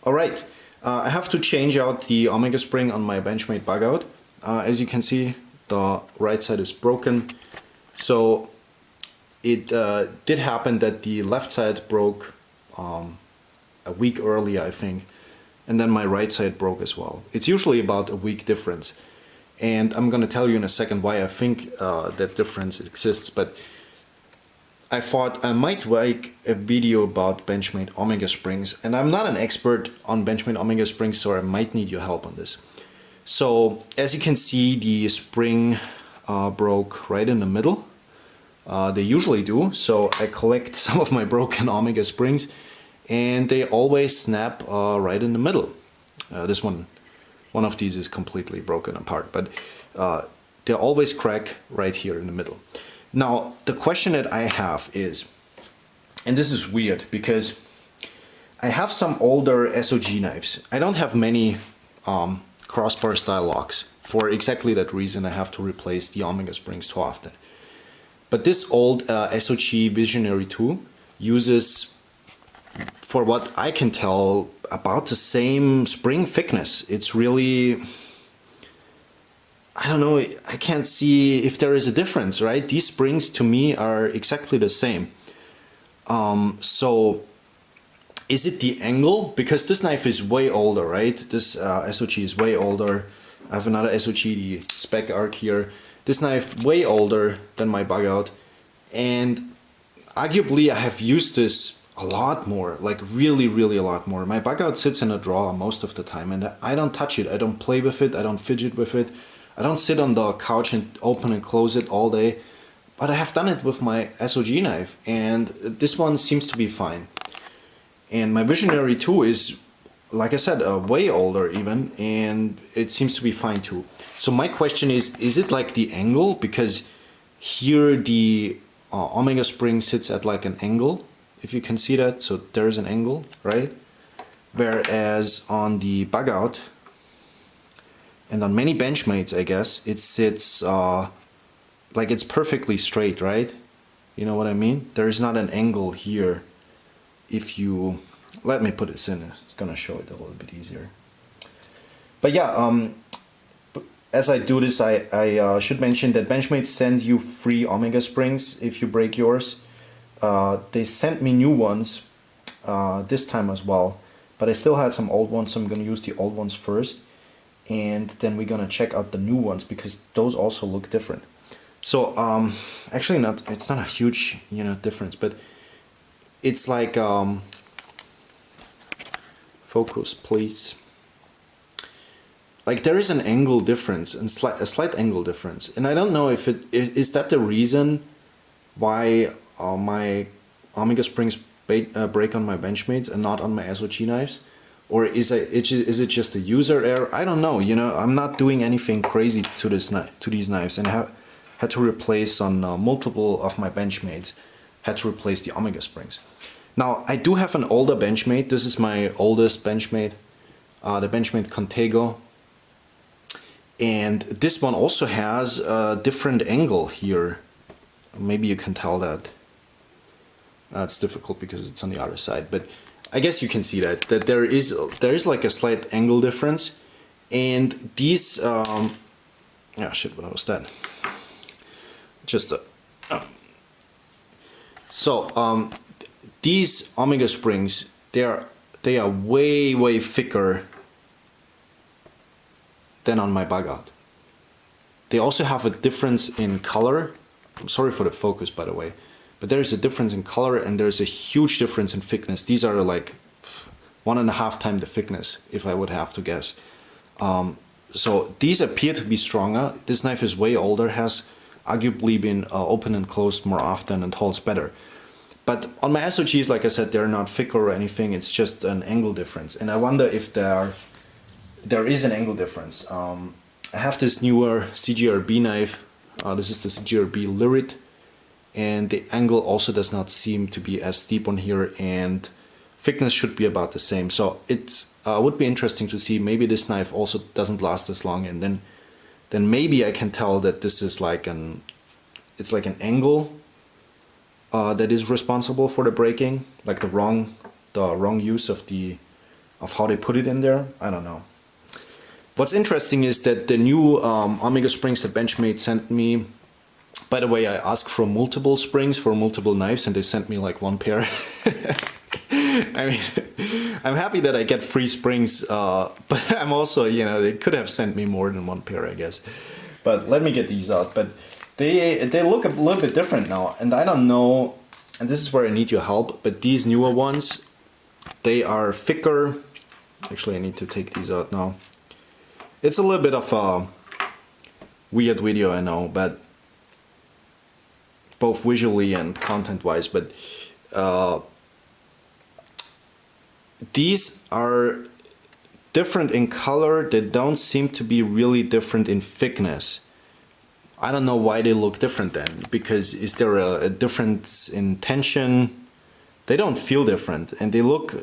Alright, I have to change out the Omega spring on my Benchmade bug out. As you can see, the right side is broken. So it did happen that the left side broke a week earlier, I think, and then my right side broke as well. It's usually about a week difference, and I'm gonna tell you in a second why I think that difference exists, but I thought I might make a video about Benchmade Omega springs, and I'm not an expert on Benchmade Omega springs, so I might need your help on this. So as you can see, the spring broke right in the middle. They usually do, so I collect some of my broken Omega springs, and they always snap right in the middle. This one of these is completely broken apart, but they always crack right here in the middle. Now, the question that I have is, and this is weird because I have some older SOG knives. I don't have many crossbar style locks. For exactly that reason, I have to replace the Omega springs too often. But this old SOG Visionary 2 uses, for what I can tell, about the same spring thickness. It's really, I don't know, I can't see if there is a difference, right? These springs to me are exactly the same. So is it the angle? Because this knife is way older, right? This SOG is way older. I have another SOG, the Spec Arc here. This knife way older than my bug out. And arguably I have used this a lot more, like really, really a lot more. My bug out sits in a drawer most of the time, and I don't touch it. I don't play with it. I don't fidget with it. I don't sit on the couch and open and close it all day, but I have done it with my SOG knife, and this one seems to be fine. And my Visionary 2 is, like I said, way older even, and it seems to be fine too. So my question is it like the angle? Because here the Omega spring sits at like an angle, if you can see that, so there's an angle, right? Whereas on the bug out, and on many Benchmates, I guess, it sits like it's perfectly straight, right? You know what I mean? There is not an angle here. If you, let me put this in, it's gonna show it a little bit easier. But yeah, as I do this, I should mention that Benchmade sends you free Omega springs if you break yours. They sent me new ones this time as well, but I still had some old ones, so I'm gonna use the old ones first. And then we're gonna check out the new ones because those also look different. So actually it's not a huge difference, but it's like focus please. Like there is an angle difference and a slight angle difference, and I don't know if it is that the reason why my Omega springs break on my Benchmates and not on my SOG knives. Or is it just a user error? I don't know. I'm not doing anything crazy to these knives, and I had to replace on multiple of my Benchmates. Had to replace the Omega springs. Now I do have an older Benchmate. This is my oldest Benchmate, the Benchmate Contego, and this one also has a different angle here. Maybe you can tell that. It's difficult because it's on the other side, but I guess you can see that there is like a slight angle difference, and these oh shit, what was that? Just so these Omega springs, they are way thicker than on my bug out. They also have a difference in color. I'm sorry for the focus, by the way. But there is a difference in color, and there's a huge difference in thickness. These are like 1.5 times the thickness, if I would have to guess. So these appear to be stronger. This knife is way older, has arguably been opened and closed more often and holds better. But on my SOGs, like I said, they're not thicker or anything. It's just an angle difference. And I wonder if there is an angle difference. I have this newer CGRB knife. This is the CGRB Lyrit. And the angle also does not seem to be as steep on here, and thickness should be about the same. So it would be interesting to see. Maybe this knife also doesn't last as long, and then maybe I can tell that this is like an angle that is responsible for the breaking, like the wrong use of the of how they put it in there. I don't know. What's interesting is that the new Omega springs that Benchmade sent me, by the way, I asked for multiple springs for multiple knives and they sent me like one pair. I mean, I'm happy that I get free springs, but I'm also, you know, they could have sent me more than one pair, I guess. But let me get these out. But they look a little bit different now, and I don't know, and this is where I need your help, but these newer ones, they are thicker. Actually, I need to take these out now. It's a little bit of a weird video, I know, but both visually and content-wise, but these are different in color. They don't seem to be really different in thickness. I don't know why they look different then, because is there a difference in tension? They don't feel different and they look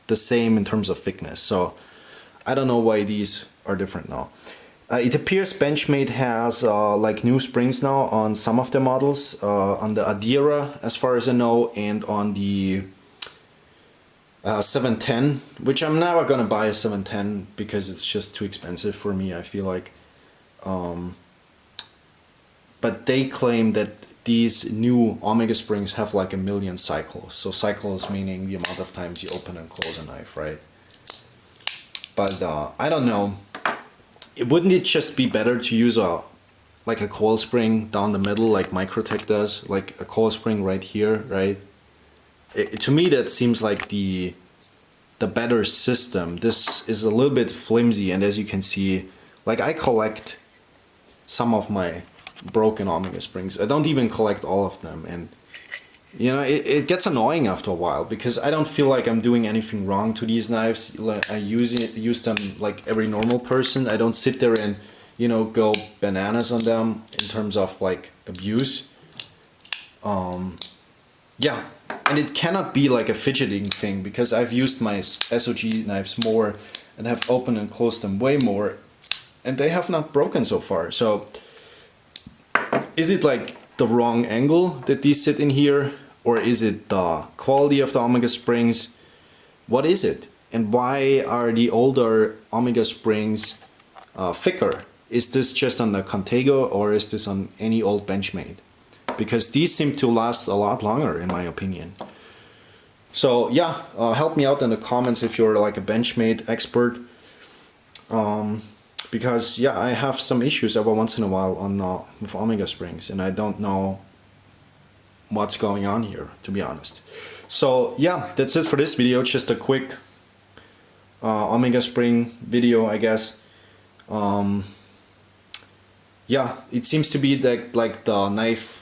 the same in terms of thickness. So I don't know why these are different now. It appears Benchmade has like new springs now on some of the models, on the Adira as far as I know, and on the 710, which I'm never gonna buy a 710 because it's just too expensive for me, I feel like. But they claim that these new Omega springs have like 1 million cycles. So cycles meaning the amount of times you open and close a knife, right? But I don't know. Wouldn't it just be better to use like a coil spring down the middle like Microtech does? Like a coil spring right here, right? To me that seems like the better system. This is a little bit flimsy, and as you can see, like I collect some of my broken Omega springs. I don't even collect all of them, and you know, it gets annoying after a while because I don't feel like I'm doing anything wrong to these knives. I use them like every normal person. I don't sit there and, you know, go bananas on them in terms of like abuse. Yeah, and it cannot be like a fidgeting thing because I've used my SOG knives more and have opened and closed them way more, and they have not broken so far. So is it like the wrong angle that these sit in here, or is it the quality of the Omega springs? What is it? And why are the older Omega springs thicker? Is this just on the Contigo or is this on any old Benchmade? Because these seem to last a lot longer in my opinion. So yeah, help me out in the comments if you're like a Benchmade expert. Because yeah, I have some issues every once in a while on with Omega springs, and I don't know what's going on here, to be honest. So yeah, that's it for this video. Just a quick Omega spring video, I guess. Yeah, it seems to be that like the knife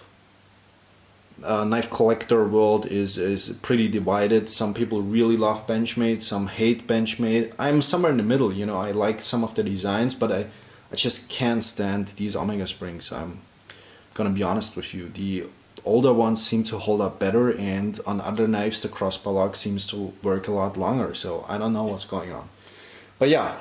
collector world is pretty divided. Some people really love Benchmade, some hate Benchmade. I'm somewhere in the middle, you know. I like some of the designs, but I just can't stand these Omega springs. I'm gonna be honest with you. The older ones seem to hold up better, and on other knives the crossbar lock seems to work a lot longer. So I don't know what's going on. But yeah,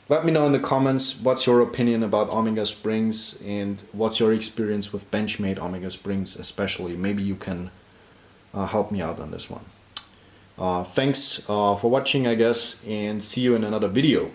let me know in the comments what's your opinion about Omega springs and what's your experience with Benchmade Omega springs especially. Maybe you can help me out on this one. Thanks for watching, I guess, and see you in another video.